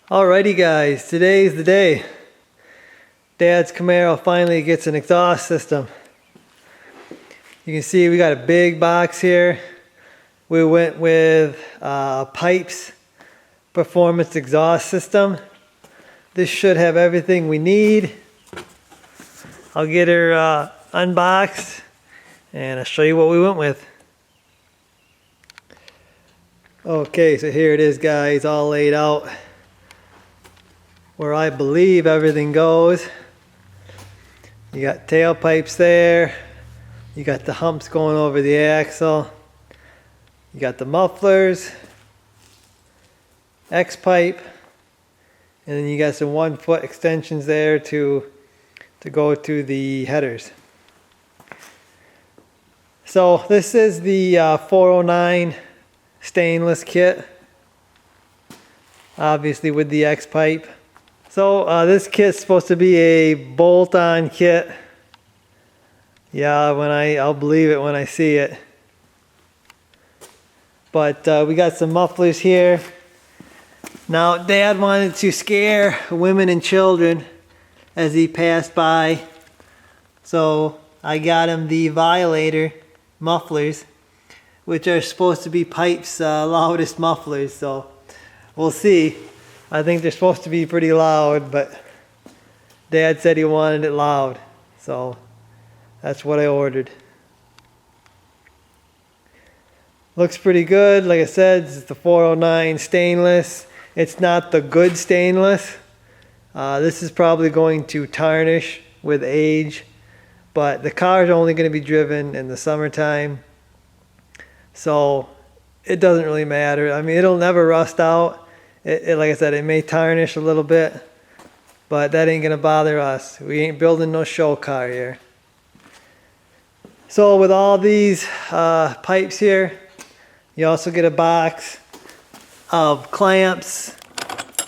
Alrighty guys, today's the day. Dad's Camaro finally gets an exhaust system. You can see we got a big box here. We went with Pypes performance exhaust system. This should have everything we need. I'll get her unboxed and I'll show you what we went with. Okay, so here it is guys, all laid out where I believe everything goes. You got tailpipes there. You got the humps going over the axle. You got the mufflers, X-pipe, and then you got some 1-foot extensions there to go to the headers. So this is the 409 stainless kit, obviously with the X-pipe. So this kit's supposed to be a bolt-on kit. Yeah, I'll believe it when I see it. But we got some mufflers here. Now Dad wanted to scare women and children as he passed by. So I got him the Violator Mufflers, which are supposed to be Pypes' loudest mufflers. So we'll see. I think they're supposed to be pretty loud, but Dad said he wanted it loud, so that's what I ordered. Looks pretty good. Like I said, it's the 409 stainless. It's not the good stainless. This is probably going to tarnish with age, but the car's only going to be driven in the summertime, so it doesn't really matter. I mean, it'll never rust out. Like I said, it may tarnish a little bit, but that ain't gonna bother us. We ain't building no show car here. So with all these pipes here, you also get a box of clamps.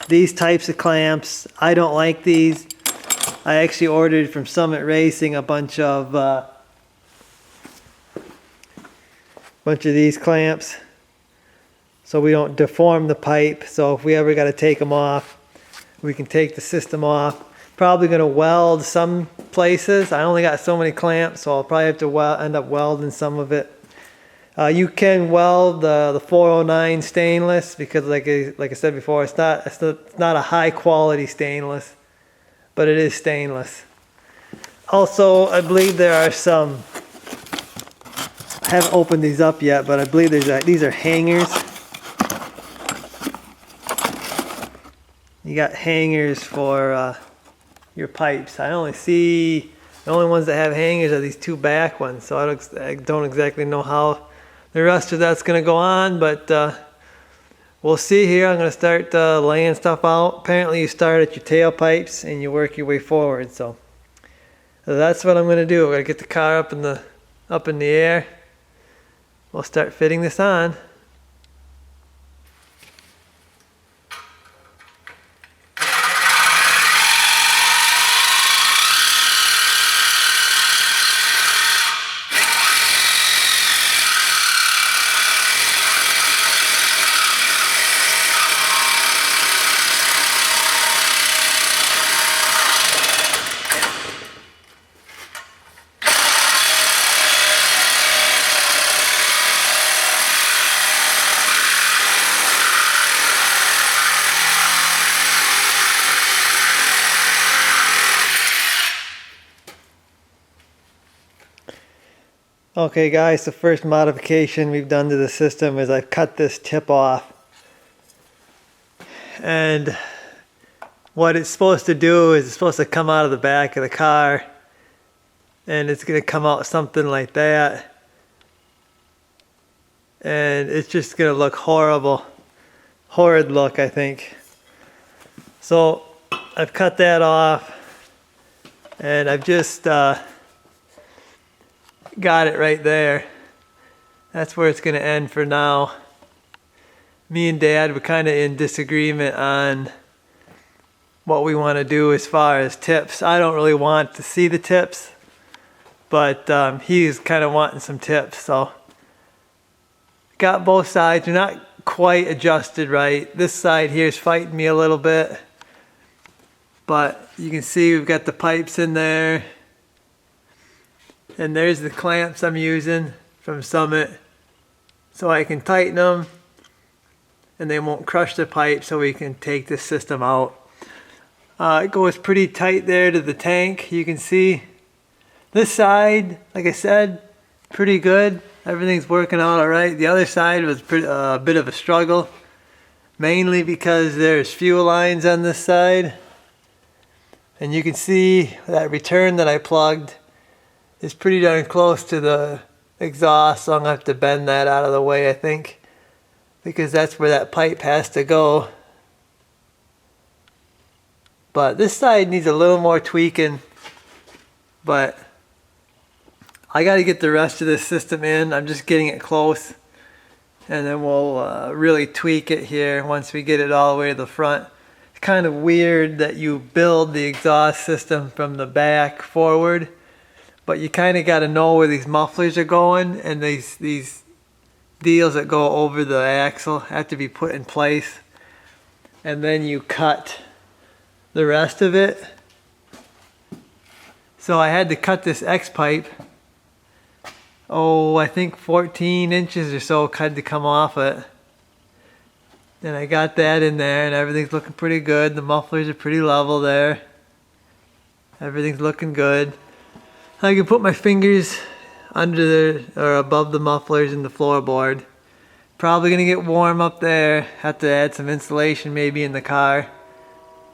These types of clamps, I don't like these. I actually ordered from Summit Racing a bunch of these clamps, so we don't deform the pipe. So if we ever got to take them off, we can take the system off. Probably going to weld some places. I only got so many clamps, so I'll probably have to end up welding some of it. You can weld the 409 stainless because, like I said before, it's not a high quality stainless, but it is stainless. Also, I believe there are some. I haven't opened these up yet, but I believe these are hangers. You got hangers for your pipes. I only see the only ones that have hangers are these two back ones, so I don't exactly know how the rest of that's going to go on, but we'll see here. I'm going to start laying stuff out. Apparently you start at your tailpipes and you work your way forward, so that's what I'm going to do. I'm going to get the car up in the air. We'll start fitting this on. Okay guys, the first modification we've done to the system is I've cut this tip off. And what it's supposed to do is it's supposed to come out of the back of the car. And it's going to come out something like that. And it's just going to look horrible. Horrid look, I think. So I've cut that off. And I've just got it right there. That's where it's going to end for now. Me and Dad were kind of in disagreement on what we want to do as far as tips. I don't really want to see the tips, but he's kind of wanting some tips. So got both sides. They're not quite adjusted right. This side here is fighting me a little bit, but you can see we've got the pipes in there, and there's the clamps I'm using from Summit, so I can tighten them and they won't crush the pipe, so we can take this system out. It goes pretty tight there to the tank. You can see this side, like I said, pretty good. Everything's working out all right. The other side was a bit of a struggle, mainly because there's fuel lines on this side. And you can see that return that I plugged is pretty darn close to the exhaust, so I'm gonna have to bend that out of the way, I think, because that's where that pipe has to go. But this side needs a little more tweaking, but I got to get the rest of this system in. I'm just getting it close, and then we'll really tweak it here once we get it all the way to the front. It's kind of weird that you build the exhaust system from the back forward, but you kind of got to know where these mufflers are going, and these deals that go over the axle have to be put in place, and then you cut the rest of it. So I had to cut this X pipe, I think 14 inches or so had to come off it. And I got that in there, and everything's looking pretty good. The mufflers are pretty level there. Everything's looking good. I can put my fingers under or above the mufflers in the floorboard. Probably gonna get warm up there. Have to add some insulation maybe in the car.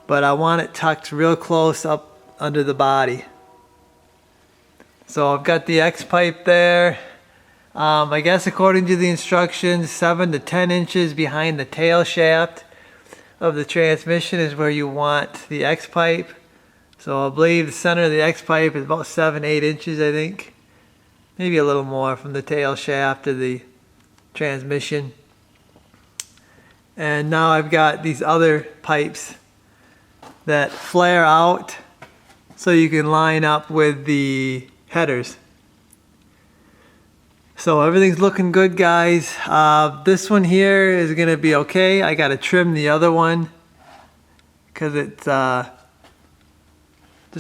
But I want it tucked real close up under the body. So I've got the X pipe there. I guess according to the instructions, 7 to 10 inches behind the tail shaft of the transmission is where you want the X pipe. So I believe the center of the X pipe is about 7-8 inches, I think. Maybe a little more from the tail shaft of the transmission. And now I've got these other pipes that flare out so you can line up with the headers. So everything's looking good, guys. This one here is gonna be okay. I gotta trim the other one because it's just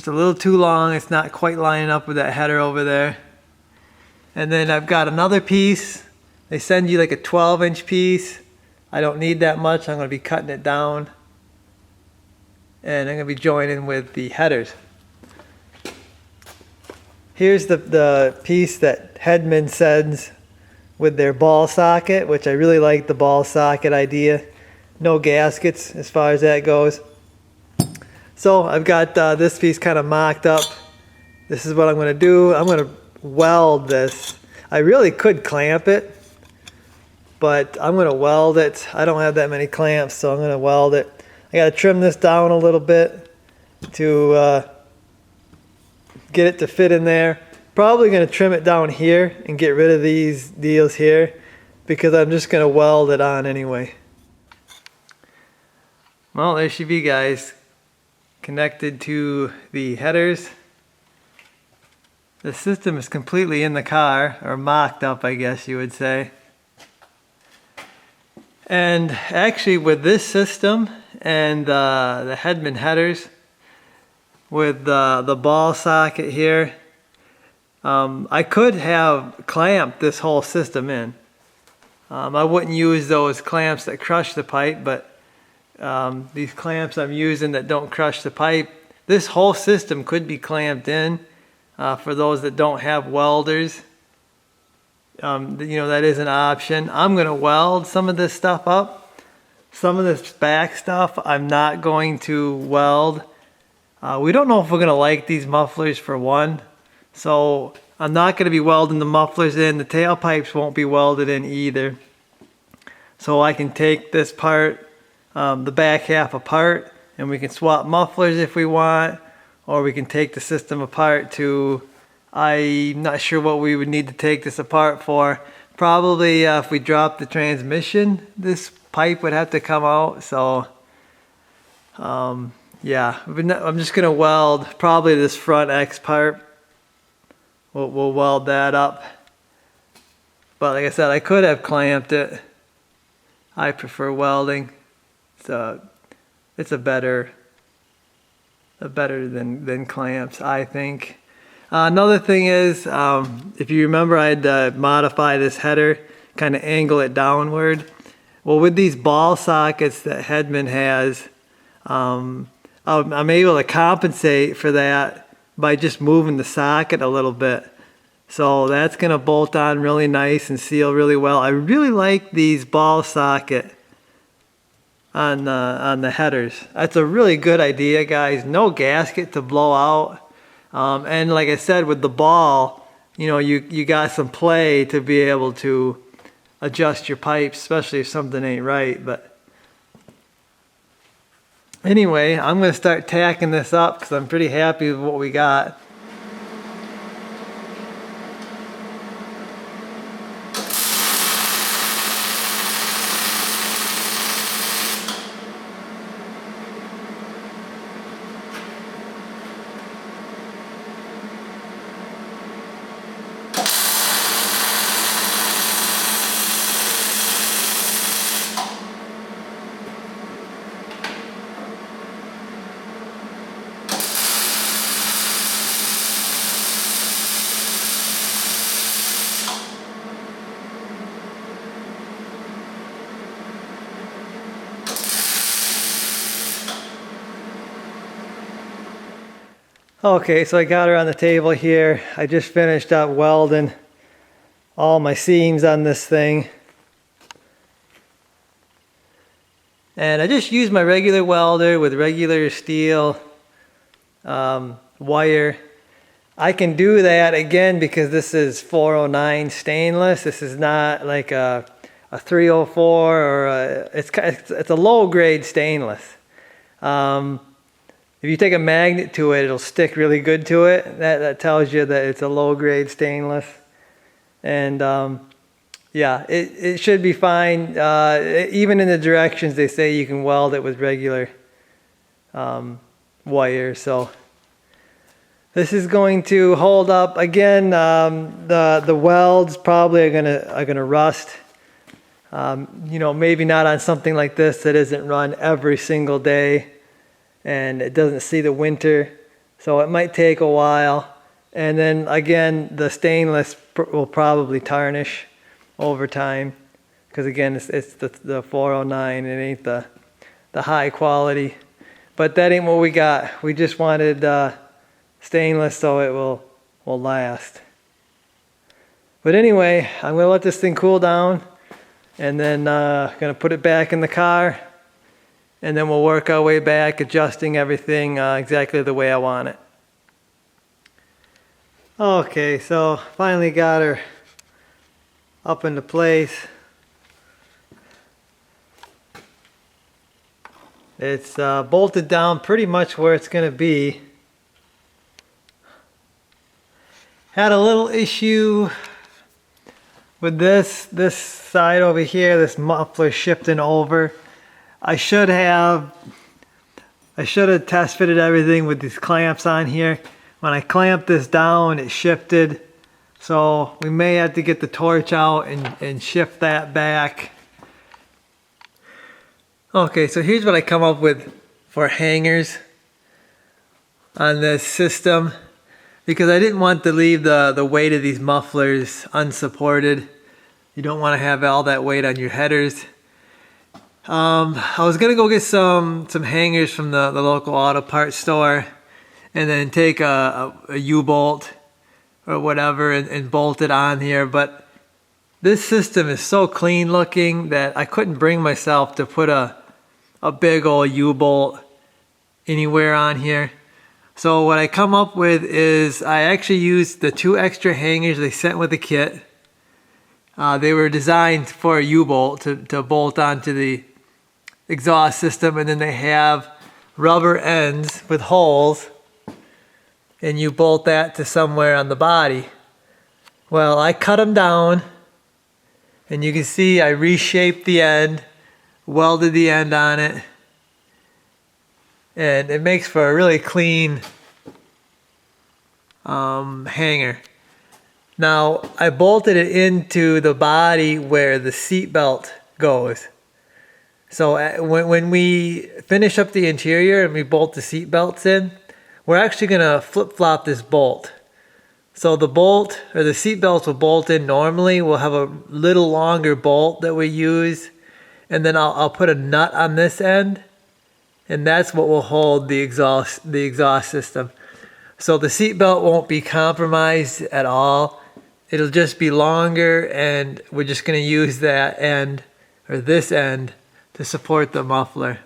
a little too long. It's not quite lining up with that header over there. And then I've got another piece. They send you like a 12-inch piece. I don't need that much. I'm gonna be cutting it down, and I'm gonna be joining with the headers. Here's the piece that Hedman sends with their ball socket, which I really like the ball socket idea. No gaskets as far as that goes. So I've got this piece kind of mocked up. This is what I'm gonna do. I'm gonna weld this. I really could clamp it, but I'm gonna weld it. I don't have that many clamps, so I'm gonna weld it. I gotta trim this down a little bit to get it to fit in there. Probably gonna trim it down here and get rid of these deals here because I'm just gonna weld it on anyway. Well, there she be, guys. Connected to the headers. The system is completely in the car, or mocked up, I guess you would say. And actually with this system and the Hedman headers, with the ball socket here, I could have clamped this whole system in. I wouldn't use those clamps that crush the pipe, but these clamps I'm using that don't crush the pipe, this whole system could be clamped in for those that don't have welders. You know, that is an option. I'm gonna weld some of this stuff up. Some of this back stuff I'm not going to weld. We don't know if we're gonna like these mufflers for one, so I'm not gonna be welding the mufflers in. The tailpipes won't be welded in either. So I can take this part, the back half apart, and we can swap mufflers if we want, or we can take the system apart to, I'm not sure what we would need to take this apart for. Probably if we drop the transmission, this pipe would have to come out. So yeah, I'm just gonna weld probably this front X part. We'll weld that up. But like I said, I could have clamped it. I prefer welding. So it's a better than clamps, I think. Another thing is, if you remember, I had to modify this header, kind of angle it downward. Well, with these ball sockets that Hedman has, I'm able to compensate for that by just moving the socket a little bit. So that's going to bolt on really nice and seal really well. I really like these ball socket on the headers. That's a really good idea, guys. No gasket to blow out. And like I said, with the ball, you know, you got some play to be able to adjust your pipes, especially if something ain't right. But anyway, I'm going to start tacking this up because I'm pretty happy with what we got. Okay, so I got her on the table here. I just finished up welding all my seams on this thing. And I just used my regular welder with regular steel wire. I can do that again because this is 409 stainless. This is not like a 304 or it's a low grade stainless. If you take a magnet to it, it'll stick really good to it. That tells you that it's a low grade stainless. And yeah, it should be fine. Even in the directions, they say you can weld it with regular wire. So this is going to hold up. Again, the welds probably are gonna rust. You know, maybe not on something like this that isn't run every single day and it doesn't see the winter, so it might take a while. And then again, the stainless will probably tarnish over time because again, it's the 409. It ain't the high quality, but that ain't what we got. We just wanted stainless so it will last. But anyway, I'm gonna let this thing cool down and then gonna put it back in the car. And then we'll work our way back, adjusting everything exactly the way I want it. Okay, so finally got her up into place. It's bolted down pretty much where it's going to be. Had a little issue with this side over here, this muffler shifting over. I should have test fitted everything with these clamps on here. When I clamped this down, it shifted. So we may have to get the torch out and shift that back. Okay, so here's what I come up with for hangers on this system, because I didn't want to leave the weight of these mufflers unsupported. You don't want to have all that weight on your headers. I was gonna go get some hangers from the local auto parts store and then take a U-bolt or whatever and bolt it on here, but this system is so clean looking that I couldn't bring myself to put a big old U-bolt anywhere on here. So what I come up with is I actually used the 2 extra hangers they sent with the kit. They were designed for a U-bolt to bolt onto the exhaust system, and then they have rubber ends with holes and you bolt that to somewhere on the body. Well, I cut them down and you can see I reshaped the end, welded the end on it, and it makes for a really clean hanger. Now I bolted it into the body where the seat belt goes. So when we finish up the interior and we bolt the seat belts in, we're actually gonna flip-flop this bolt. So the bolt, or the seat belts will bolt in normally. We'll have a little longer bolt that we use, and then I'll put a nut on this end, and that's what will hold the exhaust system. So the seat belt won't be compromised at all. It'll just be longer, and we're just gonna use that end, or this end, to support the muffler.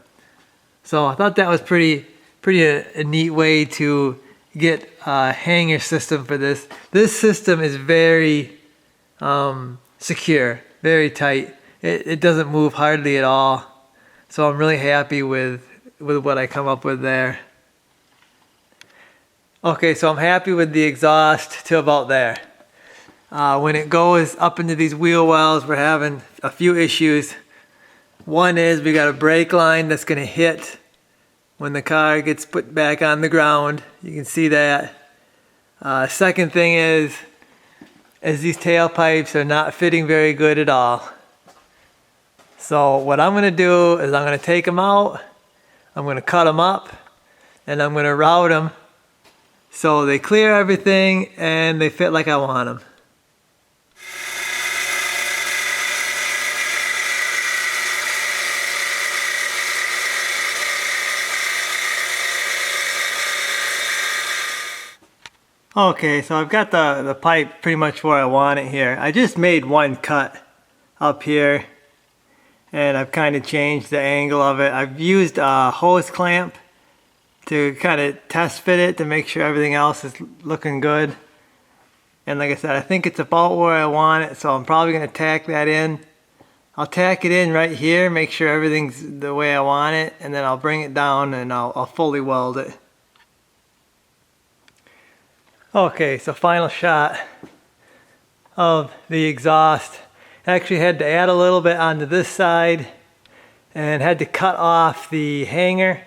So I thought that was pretty a neat way to get a hanger system for this. This system is very secure, very tight. It doesn't move hardly at all. So I'm really happy with what I come up with there. Okay, so I'm happy with the exhaust to about there. When it goes up into these wheel wells, we're having a few issues. One is we got a brake line that's gonna hit when the car gets put back on the ground. You can see that. Second thing is these tailpipes are not fitting very good at all. So what I'm gonna do is I'm gonna take them out, I'm gonna cut them up, and I'm gonna route them so they clear everything and they fit like I want them. Okay, so I've got the pipe pretty much where I want it here. I just made one cut up here, and I've kind of changed the angle of it. I've used a hose clamp to kind of test fit it to make sure everything else is looking good. And like I said, I think it's about where I want it, so I'm probably going to tack that in. I'll tack it in right here, make sure everything's the way I want it, and then I'll bring it down and I'll fully weld it. Okay, so final shot of the exhaust. Actually had to add a little bit onto this side and had to cut off the hanger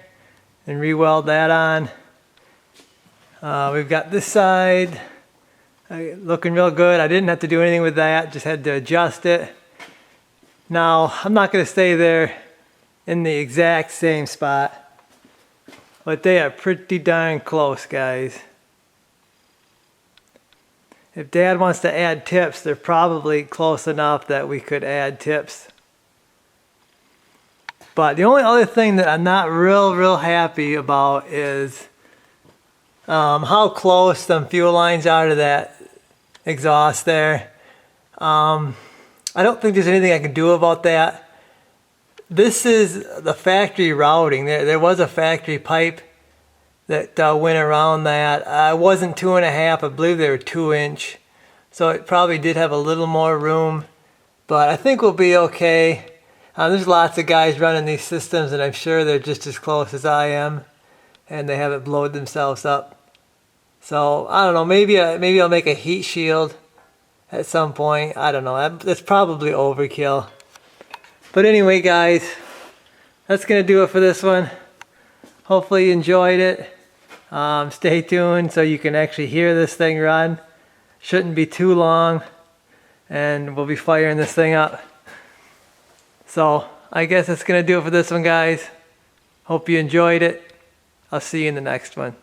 and re-weld that on. We've got this side looking real good. I didn't have to do anything with that, just had to adjust it. Now, I'm not going to stay there in the exact same spot, but they are pretty darn close, guys. If Dad wants to add tips, they're probably close enough that we could add tips. But the only other thing that I'm not real happy about is how close some fuel lines are to that exhaust there. I don't think there's anything I can do about that. This is the factory routing. There was a factory pipe that went around that. I wasn't 2.5, I believe they were 2-inch. So it probably did have a little more room, but I think we'll be okay. There's lots of guys running these systems, and I'm sure they're just as close as I am, and they haven't blown themselves up. So I don't know, maybe I'll make a heat shield at some point. I don't know, that's probably overkill. But anyway, guys, that's gonna do it for this one. Hopefully you enjoyed it. Stay tuned so you can actually hear this thing run. Shouldn't be too long, and we'll be firing this thing up. So I guess that's gonna do it for this one, guys. Hope you enjoyed it. I'll see you in the next one.